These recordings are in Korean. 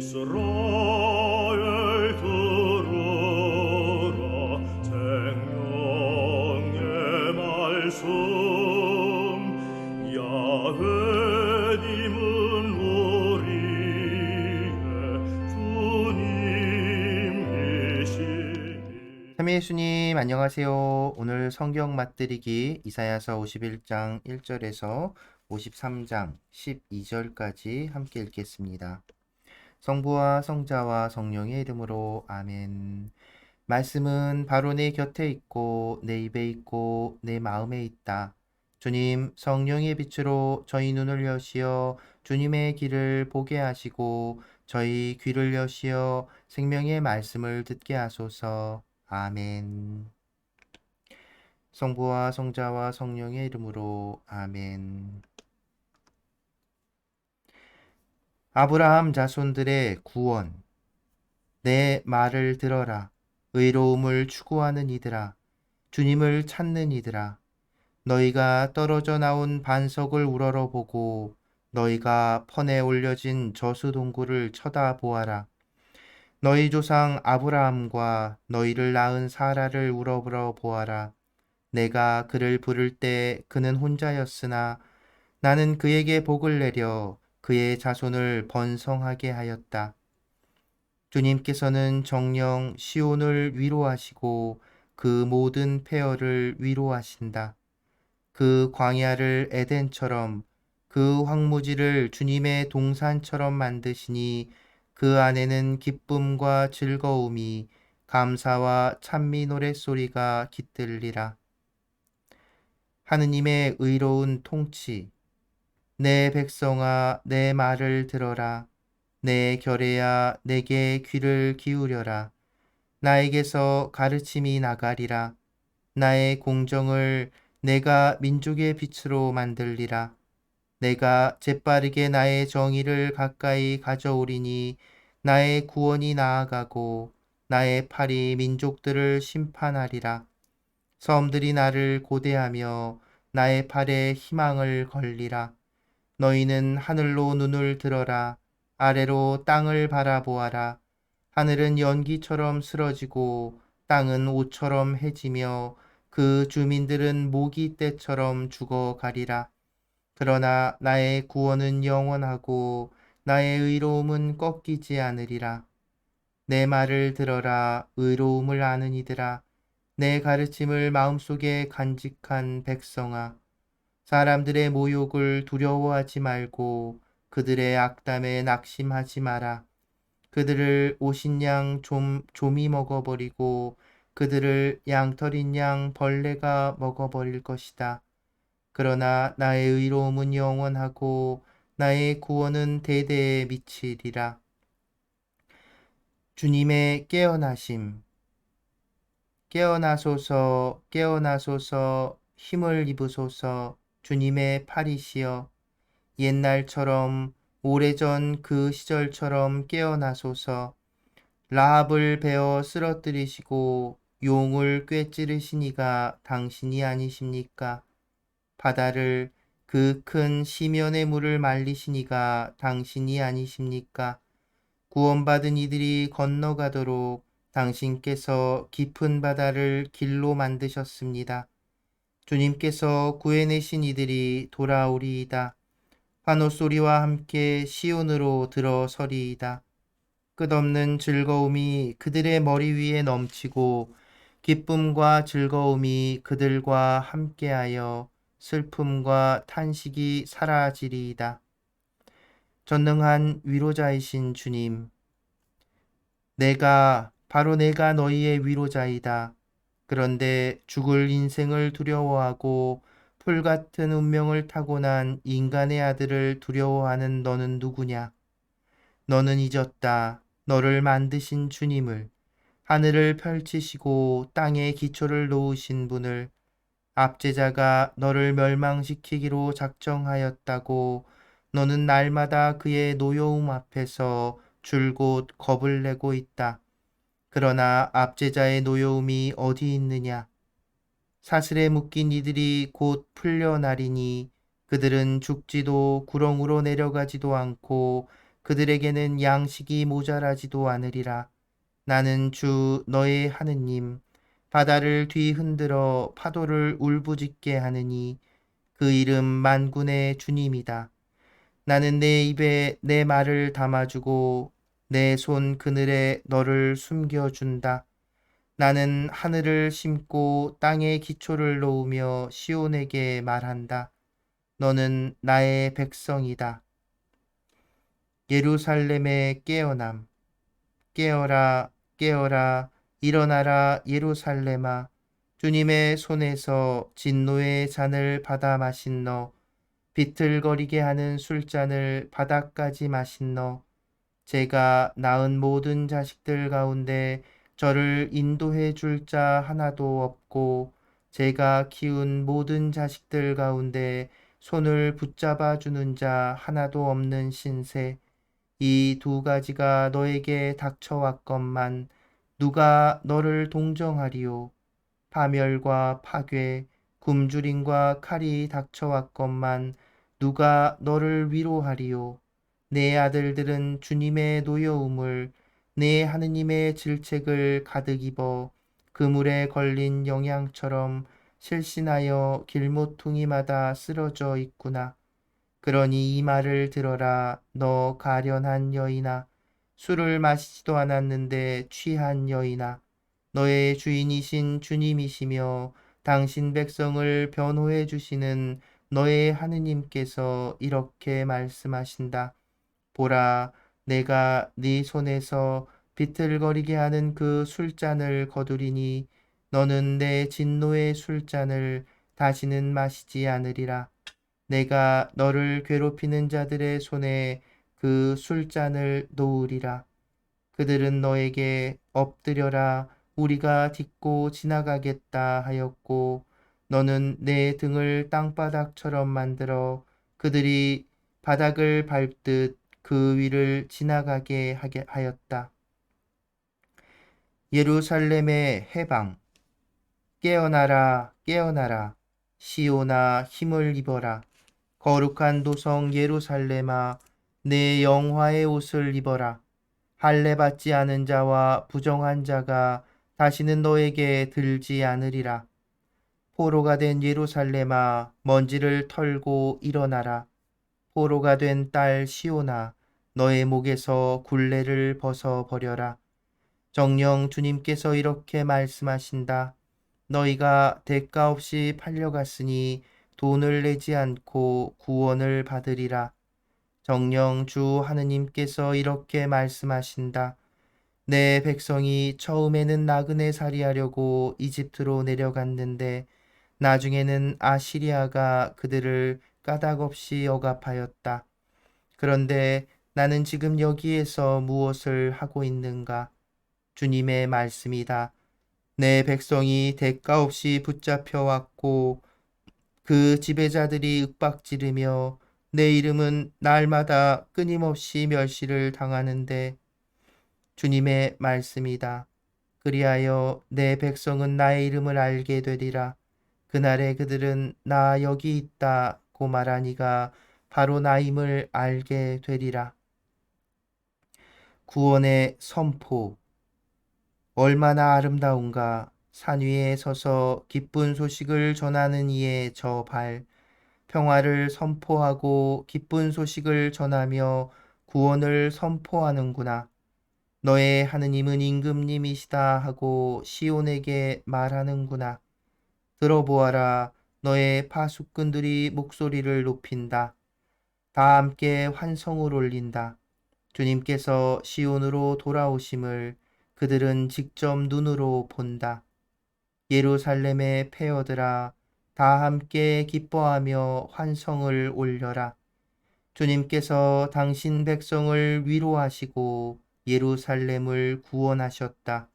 이스라엘 들으라 생명의 말씀 야훼님은 우리의 주님이시니. 참여 예수님 안녕하세요. 오늘 성경 맛들이기 이사야서 51장 1절에서 53장 12절까지 함께 읽겠습니다. 성부와 성자와 성령의 이름으로 아멘. 말씀은 바로 내 곁에 있고 내 입에 있고 내 마음에 있다. 주님 성령의 빛으로 저희 눈을 여시어 주님의 길을 보게 하시고 저희 귀를 여시어 생명의 말씀을 듣게 하소서. 아멘. 성부와 성자와 성령의 이름으로 아멘. 아브라함 자손들의 구원. 내 말을 들어라. 의로움을 추구하는 이들아. 주님을 찾는 이들아. 너희가 떨어져 나온 반석을 우러러보고 너희가 펀에 올려진 저수동굴을 쳐다보아라. 너희 조상 아브라함과 너희를 낳은 사라를 우러러 보아라. 내가 그를 부를 때 그는 혼자였으나 나는 그에게 복을 내려 그의 자손을 번성하게 하였다. 주님께서는 정녕 시온을 위로하시고 그 모든 폐허를 위로하신다. 그 광야를 에덴처럼 그 황무지를 주님의 동산처럼 만드시니 그 안에는 기쁨과 즐거움이 감사와 찬미 노랫소리가 깃들리라. 하느님의 의로운 통치. 내 백성아 내 말을 들어라. 내 결혜야 내게 귀를 기울여라. 나에게서 가르침이 나가리라. 나의 공정을 내가 민족의 빛으로 만들리라. 내가 재빠르게 나의 정의를 가까이 가져오리니 나의 구원이 나아가고 나의 팔이 민족들을 심판하리라. 섬들이 나를 고대하며 나의 팔에 희망을 걸리라. 너희는 하늘로 눈을 들어라. 아래로 땅을 바라보아라. 하늘은 연기처럼 쓰러지고 땅은 옷처럼 해지며 그 주민들은 모기 떼처럼 죽어가리라. 그러나 나의 구원은 영원하고 나의 의로움은 꺾이지 않으리라. 내 말을 들어라. 의로움을 아는 이들아. 내 가르침을 마음속에 간직한 백성아. 사람들의 모욕을 두려워하지 말고 그들의 악담에 낙심하지 마라. 그들을 오신 양 좀이 먹어버리고 그들을 양털인 양 벌레가 먹어버릴 것이다. 그러나 나의 의로움은 영원하고 나의 구원은 대대에 미치리라. 주님의 깨어나심. 깨어나소서 깨어나소서 힘을 입으소서. 주님의 팔이시여 옛날처럼 오래전 그 시절처럼 깨어나소서. 라합을 베어 쓰러뜨리시고 용을 꿰찌르시니가 당신이 아니십니까? 바다를 그 큰 시면의 물을 말리시니가 당신이 아니십니까? 구원받은 이들이 건너가도록 당신께서 깊은 바다를 길로 만드셨습니다. 주님께서 구해내신 이들이 돌아오리이다. 환호소리와 함께 시온으로 들어서리이다. 끝없는 즐거움이 그들의 머리 위에 넘치고 기쁨과 즐거움이 그들과 함께하여 슬픔과 탄식이 사라지리이다. 전능한 위로자이신 주님, 바로 내가 너희의 위로자이다. 그런데 죽을 인생을 두려워하고 풀같은 운명을 타고난 인간의 아들을 두려워하는 너는 누구냐? 너는 잊었다. 너를 만드신 주님을, 하늘을 펼치시고 땅에 기초를 놓으신 분을. 압제자가 너를 멸망시키기로 작정하였다고 너는 날마다 그의 노여움 앞에서 줄곧 겁을 내고 있다. 그러나 압제자의 노여움이 어디 있느냐? 사슬에 묶인 이들이 곧 풀려나리니 그들은 죽지도 구렁으로 내려가지도 않고 그들에게는 양식이 모자라지도 않으리라. 나는 주 너의 하느님, 바다를 뒤흔들어 파도를 울부짖게 하느니 그 이름 만군의 주님이다. 나는 내 입에 내 말을 담아주고 내 손 그늘에 너를 숨겨준다. 나는 하늘을 심고 땅에 기초를 놓으며 시온에게 말한다. 너는 나의 백성이다. 예루살렘의 깨어남. 깨어라, 깨어라, 일어나라, 예루살렘아. 주님의 손에서 진노의 잔을 받아 마신 너, 비틀거리게 하는 술잔을 바닥까지 마신 너, 제가 낳은 모든 자식들 가운데 저를 인도해 줄 자 하나도 없고, 제가 키운 모든 자식들 가운데 손을 붙잡아 주는 자 하나도 없는 신세, 이 두 가지가 너에게 닥쳐왔건만 누가 너를 동정하리요? 파멸과 파괴, 굶주림과 칼이 닥쳐왔건만 누가 너를 위로하리요? 내 아들들은 주님의 노여움을, 내 하느님의 질책을 가득 입어 그물에 걸린 영양처럼 실신하여 길모퉁이마다 쓰러져 있구나. 그러니 이 말을 들어라, 너 가련한 여인아. 술을 마시지도 않았는데 취한 여인아. 너의 주인이신 주님이시며 당신 백성을 변호해 주시는 너의 하느님께서 이렇게 말씀하신다. 보라, 내가 네 손에서 비틀거리게 하는 그 술잔을 거두리니 너는 내 진노의 술잔을 다시는 마시지 않으리라. 내가 너를 괴롭히는 자들의 손에 그 술잔을 놓으리라. 그들은 너에게 엎드려라, 우리가 딛고 지나가겠다 하였고, 너는 내 등을 땅바닥처럼 만들어 그들이 바닥을 밟듯 그 위를 지나가게 하였다. 예루살렘의 해방. 깨어나라, 깨어나라. 시온아, 힘을 입어라. 거룩한 도성 예루살렘아, 내 영화의 옷을 입어라. 할례 받지 않은 자와 부정한 자가 다시는 너에게 들지 않으리라. 포로가 된 예루살렘아, 먼지를 털고 일어나라. 포로가 된 딸 시온아, 너의 목에서 굴레를 벗어 버려라. 정녕 주님께서 이렇게 말씀하신다. 너희가 대가 없이 팔려갔으니 돈을 내지 않고 구원을 받으리라. 정녕 주 하느님께서 이렇게 말씀하신다. 내 백성이 처음에는 나그네 살이하려고 이집트로 내려갔는데 나중에는 아시리아가 그들을 까닭없이 억압하였다. 그런데 나는 지금 여기에서 무엇을 하고 있는가? 주님의 말씀이다. 내 백성이 대가 없이 붙잡혀 왔고 그 지배자들이 윽박지르며 내 이름은 날마다 끊임없이 멸시를 당하는데 주님의 말씀이다. 그리하여 내 백성은 나의 이름을 알게 되리라. 그날에 그들은 나 여기 있다고 말하니가 바로 나임을 알게 되리라. 구원의 선포. 얼마나 아름다운가. 산 위에 서서 기쁜 소식을 전하는 이의 저 발. 평화를 선포하고 기쁜 소식을 전하며 구원을 선포하는구나. 너의 하느님은 임금님이시다 하고 시온에게 말하는구나. 들어보아라. 너의 파수꾼들이 목소리를 높인다. 다 함께 환성을 올린다. 주님께서 시온으로 돌아오심을 그들은 직접 눈으로 본다. 예루살렘의 폐허들아, 다 함께 기뻐하며 환성을 올려라. 주님께서 당신 백성을 위로하시고 예루살렘을 구원하셨다.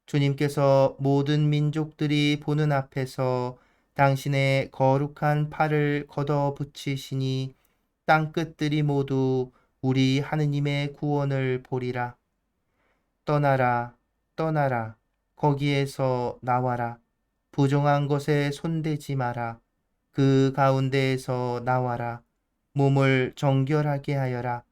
주님께서 모든 민족들이 보는 앞에서 당신의 거룩한 팔을 걷어 붙이시니 땅끝들이 모두 우리 하느님의 구원을 보리라. 떠나라, 떠나라. 거기에서 나와라. 부정한 것에 손대지 마라. 그 가운데에서 나와라. 몸을 정결하게 하여라.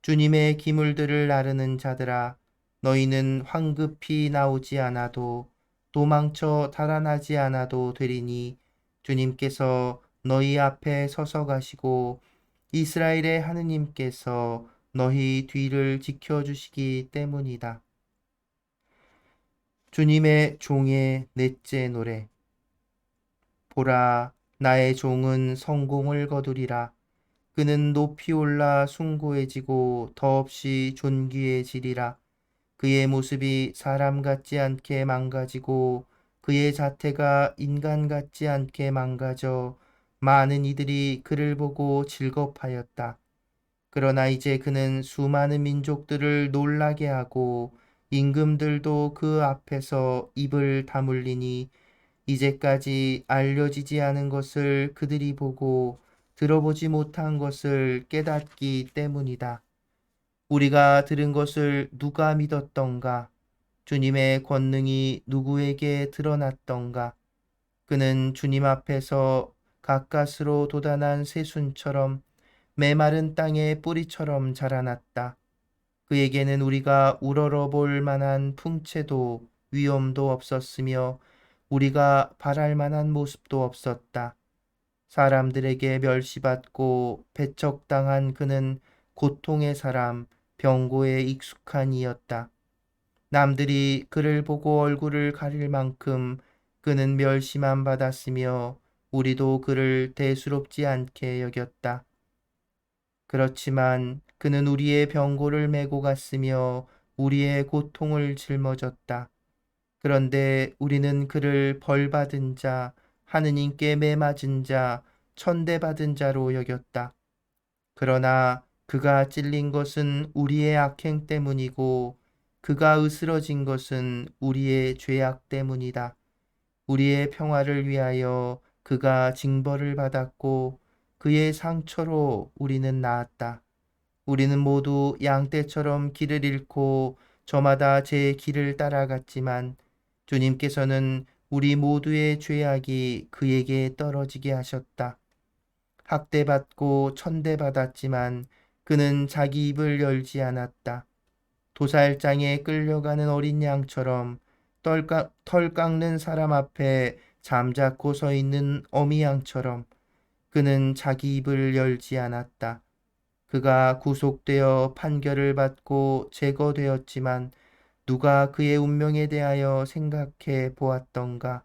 주님의 기물들을 나르는 자들아, 너희는 황급히 나오지 않아도 도망쳐 달아나지 않아도 되리니 주님께서 너희 앞에 서서 가시고 이스라엘의 하느님께서 너희 뒤를 지켜주시기 때문이다. 주님의 종의 넷째 노래. 보라, 나의 종은 성공을 거두리라. 그는 높이 올라 숭고해지고 더없이 존귀해지리라. 그의 모습이 사람 같지 않게 망가지고 그의 자태가 인간 같지 않게 망가져 많은 이들이 그를 보고 즐겁하였다. 그러나 이제 그는 수많은 민족들을 놀라게 하고 임금들도 그 앞에서 입을 다물리니 이제까지 알려지지 않은 것을 그들이 보고 들어보지 못한 것을 깨닫기 때문이다. 우리가 들은 것을 누가 믿었던가? 주님의 권능이 누구에게 드러났던가? 그는 주님 앞에서 가까스로 돋아난 새순처럼 메마른 땅의 뿌리처럼 자라났다. 그에게는 우리가 우러러 볼 만한 풍채도 위엄도 없었으며 우리가 바랄 만한 모습도 없었다. 사람들에게 멸시받고 배척당한 그는 고통의 사람, 병고에 익숙한 이였다. 남들이 그를 보고 얼굴을 가릴 만큼 그는 멸시만 받았으며 우리도 그를 대수롭지 않게 여겼다. 그렇지만 그는 우리의 병고를 메고 갔으며 우리의 고통을 짊어졌다. 그런데 우리는 그를 벌받은 자, 하느님께 매맞은 자, 천대받은 자로 여겼다. 그러나 그가 찔린 것은 우리의 악행 때문이고 그가 으스러진 것은 우리의 죄악 때문이다. 우리의 평화를 위하여 그가 징벌을 받았고 그의 상처로 우리는 나았다. 우리는 모두 양떼처럼 길을 잃고 저마다 제 길을 따라갔지만 주님께서는 우리 모두의 죄악이 그에게 떨어지게 하셨다. 학대받고 천대받았지만 그는 자기 입을 열지 않았다. 도살장에 끌려가는 어린 양처럼 털 깎는 사람 앞에 잠자코 서 있는 어미 양처럼 그는 자기 입을 열지 않았다. 그가 구속되어 판결을 받고 제거되었지만 누가 그의 운명에 대하여 생각해 보았던가?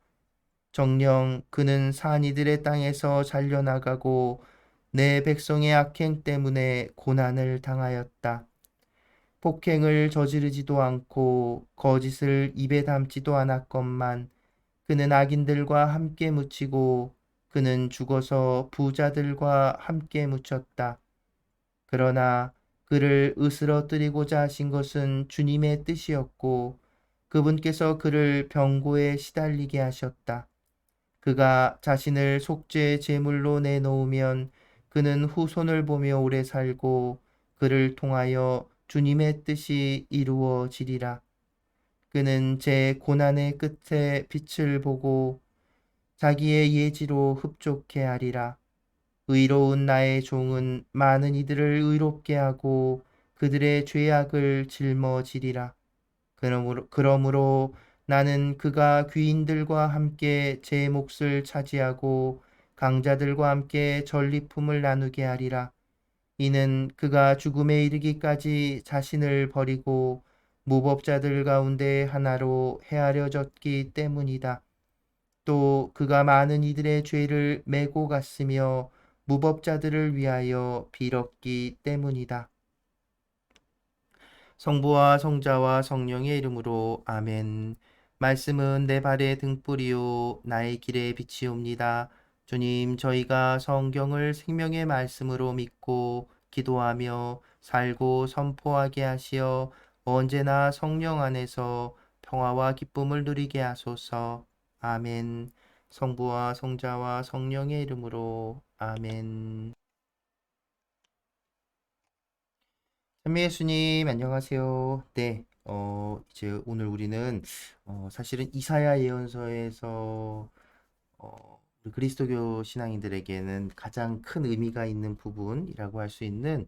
정녕 그는 산이들의 땅에서 잘려나가고 내 백성의 악행 때문에 고난을 당하였다. 폭행을 저지르지도 않고 거짓을 입에 담지도 않았건만 그는 악인들과 함께 묻히고 그는 죽어서 부자들과 함께 묻혔다. 그러나 그를 으스러뜨리고자 하신 것은 주님의 뜻이었고 그분께서 그를 병고에 시달리게 하셨다. 그가 자신을 속죄의 제물로 내놓으면 그는 후손을 보며 오래 살고 그를 통하여 주님의 뜻이 이루어지리라. 그는 제 고난의 끝에 빛을 보고 자기의 예지로 흡족해 하리라. 의로운 나의 종은 많은 이들을 의롭게 하고 그들의 죄악을 짊어지리라. 그러므로 나는 그가 귀인들과 함께 제 몫을 차지하고 강자들과 함께 전리품을 나누게 하리라. 이는 그가 죽음에 이르기까지 자신을 버리고 무법자들 가운데 하나로 헤아려졌기 때문이다. 또 그가 많은 이들의 죄를 메고 갔으며 무법자들을 위하여 빌었기 때문이다. 성부와 성자와 성령의 이름으로 아멘. 말씀은 내 발의 등불이요 나의 길의 빛이옵니다. 주님, 저희가 성경을 생명의 말씀으로 믿고 기도하며 살고 선포하게 하시어 언제나 성령 안에서 평화와 기쁨을 누리게 하소서. 아멘. 성부와 성자와 성령의 이름으로 아멘. 찬미 예수님, 안녕하세요. 네, 이제 오늘 우리는 사실은 이사야 예언서에서 우리 그리스도교 신앙인들에게는 가장 큰 의미가 있는 부분이라고 할 수 있는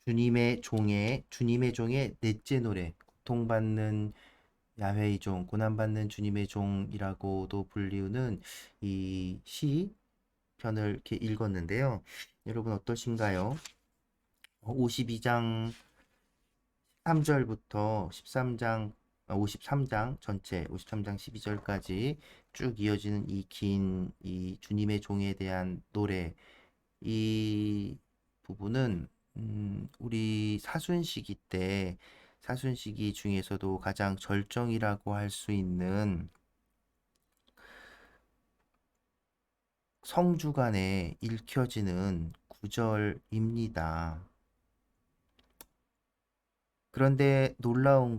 주님의 종의 넷째 노래, 고통받는 야훼의 종, 고난받는 주님의 종이라고도 불리우는 이 시편을 이렇게 읽었는데요. 여러분 어떠신가요? 52장 3절부터 53장 전체 53장 12절까지 쭉 이어지는 이 긴 이 주님의 종에 대한 노래, 이 부분은 우리 사순시기 중에서도 가장 절정이라고 할 수 있는 성주간에 읽혀지는 구절입니다. 그런데 놀라운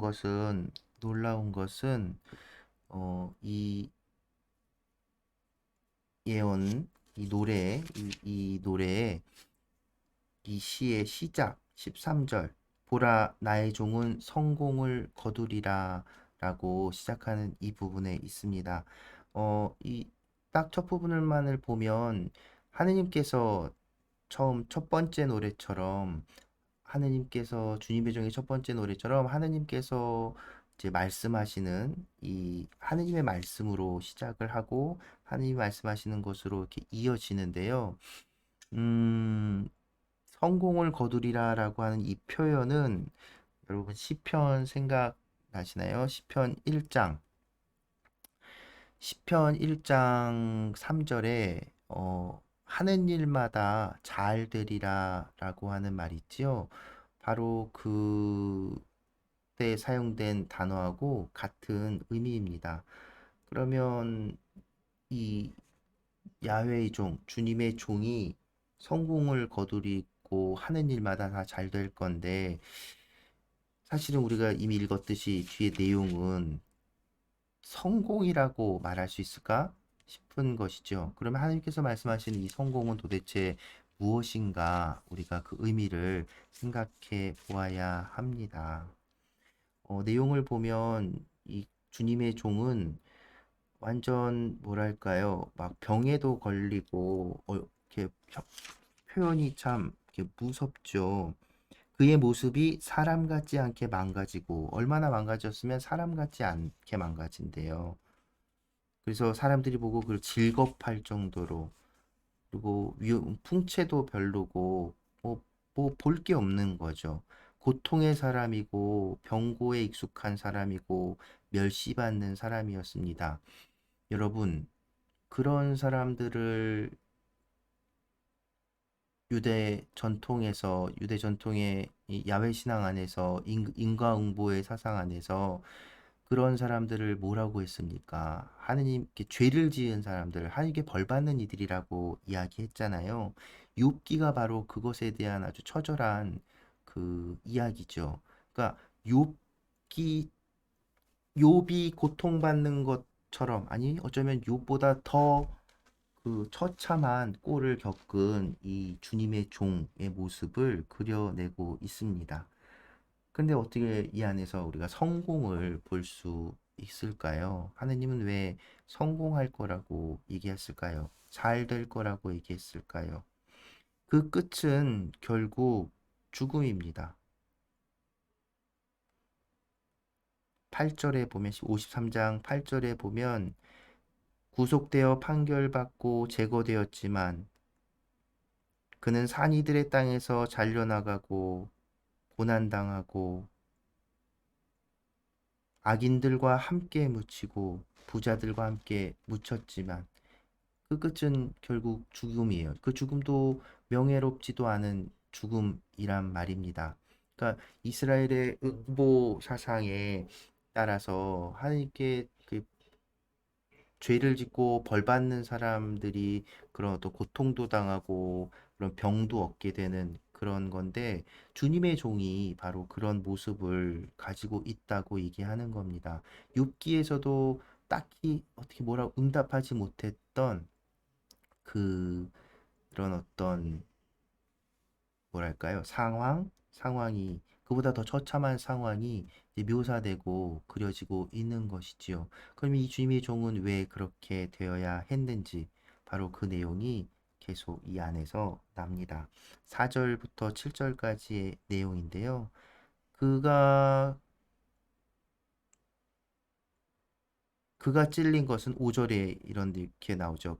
것은 이 예언, 이 노래에 이 시의 시작 13절 보라 나의 종은 성공을 거두리라 라고 시작하는 이 부분에 있습니다. 이 딱 첫 부분을만을 보면 하느님께서 첫 번째 노래처럼 주님의 종의 첫 번째 노래처럼 하느님께서 이제 말씀하시는 이 하느님의 말씀으로 시작을 하고 하느님이 말씀하시는 것으로 이렇게 이어지는데요. 음, 성공을 거두리라라고 하는 이 표현은 여러분 시편 생각나시나요? 시편 1장 3절에 하는 일마다 잘 되리라라고 하는 말이 있지요. 바로 그때 사용된 단어하고 같은 의미입니다. 그러면 이 야훼의 종, 주님의 종이 성공을 거두리고 하는 일마다 다 잘 될 건데 사실은 우리가 이미 읽었듯이 뒤에 내용은 성공이라고 말할 수 있을까 싶은 것이죠. 그러면 하나님께서 말씀하시는 이 성공은 도대체 무엇인가 우리가 그 의미를 생각해 보아야 합니다. 내용을 보면 이 주님의 종은 완전 뭐랄까요, 막 병에도 걸리고 이렇게 표현이 참 이렇게 무섭죠. 그의 모습이 사람 같지 않게 망가지고 얼마나 망가졌으면 사람 같지 않게 망가진대요. 그래서 사람들이 보고 그걸 질겁할 정도로 그리고 풍채도 별로고 뭐 볼 게 없는 거죠. 고통의 사람이고 병고에 익숙한 사람이고 멸시받는 사람이었습니다. 여러분, 그런 사람들을 유대 전통의 이 야훼 신앙 안에서 인과응보의 사상 안에서 그런 사람들을 뭐라고 했습니까? 하느님께 죄를 지은 사람들, 하느님께 벌 받는 이들이라고 이야기했잖아요. 욥기가 바로 그것에 대한 아주 처절한 그 이야기죠. 그러니까 욥기 욥이 고통받는 것처럼 아니 어쩌면 욥보다 더 그 처참한 꼴을 겪은 이 주님의 종의 모습을 그려내고 있습니다. 근데 어떻게 이 안에서 우리가 성공을 볼 수 있을까요? 하느님은 왜 성공할 거라고 얘기했을까요? 잘 될 거라고 얘기했을까요? 그 끝은 결국 죽음입니다. 8절에 보면 53장 8절에 보면 구속되어 판결받고 제거되었지만 그는 산이들의 땅에서 잘려나가고 고난당하고 악인들과 함께 묻히고 부자들과 함께 묻혔지만 그 끝은 결국 죽음이에요. 그 죽음도 명예롭지도 않은 죽음이란 말입니다. 그러니까 이스라엘의 응보 사상에 따라서 하나님께 그 죄를 짓고 벌 받는 사람들이 그런 또 고통도 당하고 그런 병도 얻게 되는 그런 건데 주님의 종이 바로 그런 모습을 가지고 있다고 얘기하는 겁니다. 욥기에서도 딱히 어떻게 뭐라고 응답하지 못했던 그 그런 어떤 뭐랄까요? 상황이 그보다 더 처참한 상황이 이제 묘사되고 그려지고 있는 것이지요. 그럼 이 주님의 종은 왜 그렇게 되어야 했는지 바로 그 내용이 계속 이 안에서 납니다. 4절부터 7절까지의 내용인데요. 그가 찔린 것은 5절에 이렇게 나오죠.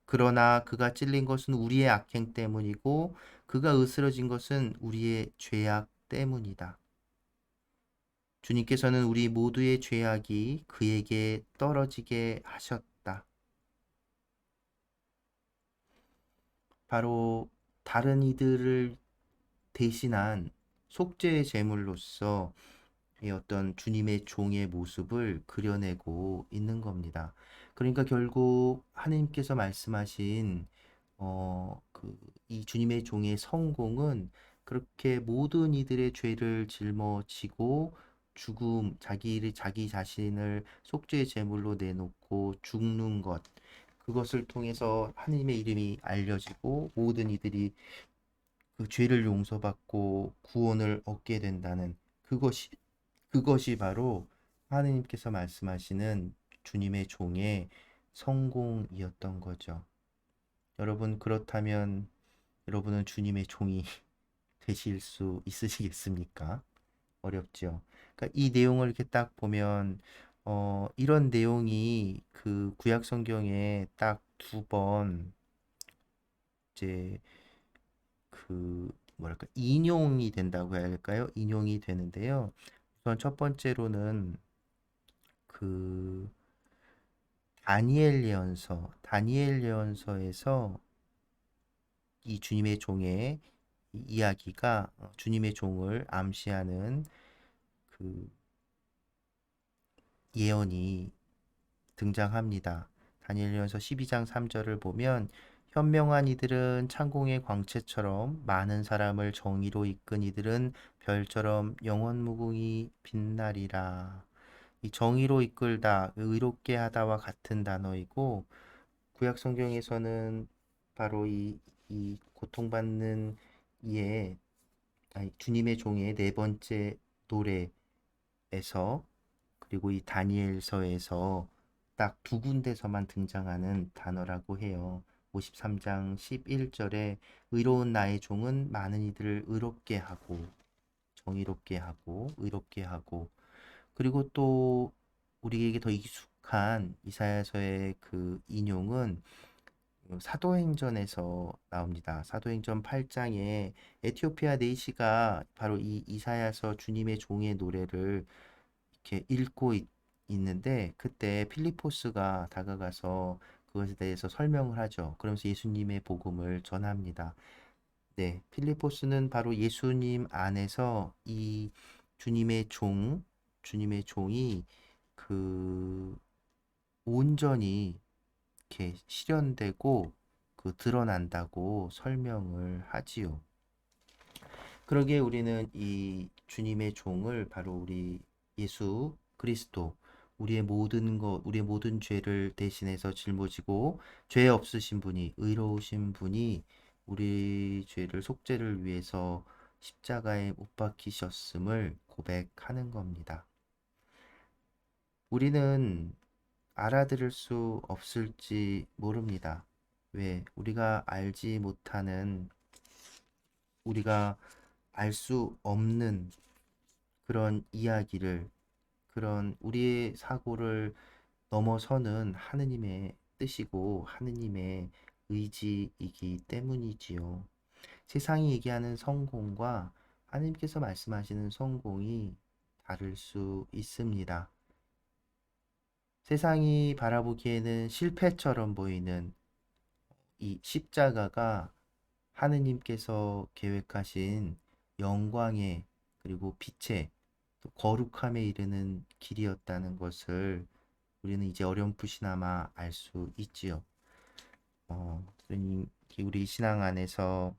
그러나 그가 찔린 것은 우리의 악행 때문이고 그가 으스러진 것은 우리의 죄악 때문이다. 주님께서는 우리 모두의 죄악이 그에게 떨어지게 하셨다. 바로 다른 이들을 대신한 속죄의 제물로서 이 어떤 주님의 종의 모습을 그려내고 있는 겁니다. 그러니까 결국 하나님께서 말씀하신 이 주님의 종의 성공은 그렇게 모든 이들의 죄를 짊어지고 자기 자신을 속죄의 제물로 내놓고 죽는 것, 그것을 통해서 하나님의 이름이 알려지고 모든 이들이 그 죄를 용서받고 구원을 얻게 된다는 그것이 바로 하느님께서 말씀하시는 주님의 종의 성공이었던 거죠. 여러분, 그렇다면 여러분은 주님의 종이 되실 수 있으시겠습니까? 어렵죠. 그러니까 이 내용을 이렇게 딱 보면 이런 내용이 그 구약 성경에 딱 두 번 이제 그 뭐랄까 인용이 된다고 해야 할까요? 인용이 되는데요. 우선 첫 번째로는 그 다니엘 예언서에서 이 주님의 종의 이야기가 주님의 종을 암시하는 그 예언이 등장합니다. 다니엘 예언서 12장 3절을 보면 현명한 이들은 창공의 광채처럼 많은 사람을 정의로 이끈 이들은 별처럼 영원무궁히 빛나리라. 이 정의로 이끌다, 의롭게 하다와 같은 단어이고 구약 성경에서는 바로 이 고통받는 이의 주님의 종의 네 번째 노래에서 그리고 이 다니엘서에서 딱 두 군데서만 등장하는 단어라고 해요. 53장 11절에 의로운 나의 종은 많은 이들을 의롭게 하고 정의롭게 하고 의롭게 하고 그리고 또 우리에게 더 익숙한 이사야서의 그 인용은 사도행전에서 나옵니다. 사도행전 8장에 에티오피아 내시가 바로 이 이사야서 주님의 종의 노래를 이렇게 읽고 있는데 그때 필리포스가 다가가서 그것에 대해서 설명을 하죠. 그러면서 예수님의 복음을 전합니다. 네, 필리포스는 바로 예수님 안에서 이 주님의 주님의 종이 그 온전히 이렇게 실현되고 그 드러난다고 설명을 하지요. 그러기에 우리는 이 주님의 종을 바로 우리 예수 그리스도 우리의 모든 죄를 대신해서 짊어지고 죄 없으신 분이 의로우신 분이 우리 죄를 속죄를 위해서 십자가에 못 박히셨음을 고백하는 겁니다. 우리는 알아들을 수 없을지 모릅니다. 왜? 우리가 알 수 없는 그런 이야기를, 그런 우리의 사고를 넘어서는 하느님의 뜻이고 하느님의 의지이기 때문이지요. 세상이 얘기하는 성공과 하느님께서 말씀하시는 성공이 다를 수 있습니다. 세상이 바라보기에는 실패처럼 보이는 이 십자가가 하느님께서 계획하신 영광의 그리고 빛의 또 거룩함에 이르는 길이었다는 것을 우리는 이제 어렴풋이나마 알 수 있지요. 그러니 우리 신앙 안에서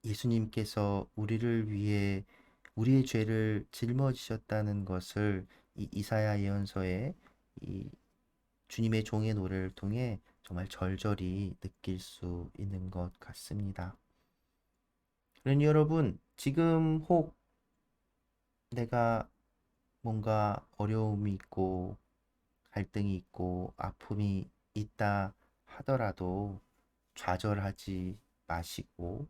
예수님께서 우리를 위해 우리의 죄를 짊어지셨다는 것을 이 이사야 예언서에 이 주님의 종의 노래를 통해 정말 절절히 느낄 수 있는 것 같습니다. 그러니 여러분, 지금 혹 내가 뭔가 어려움이 있고 갈등이 있고 아픔이 있다 하더라도 좌절하지 마시고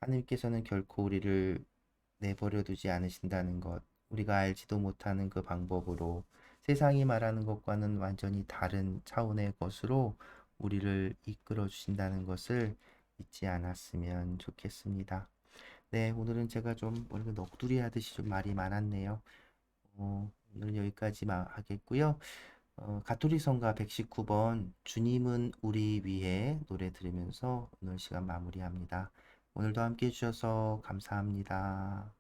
하나님께서는 결코 우리를 내버려 두지 않으신다는 것, 우리가 알지도 못하는 그 방법으로 세상이 말하는 것과는 완전히 다른 차원의 것으로 우리를 이끌어 주신다는 것을 잊지 않았으면 좋겠습니다. 네, 오늘은 제가 좀 오늘 넋두리 하듯이 좀 말이 많았네요. 오늘은 여기까지 하겠고요. 가톨릭 성가 119번 주님은 우리 위해 노래 들으면서 오늘 시간 마무리합니다. 오늘도 함께 해주셔서 감사합니다.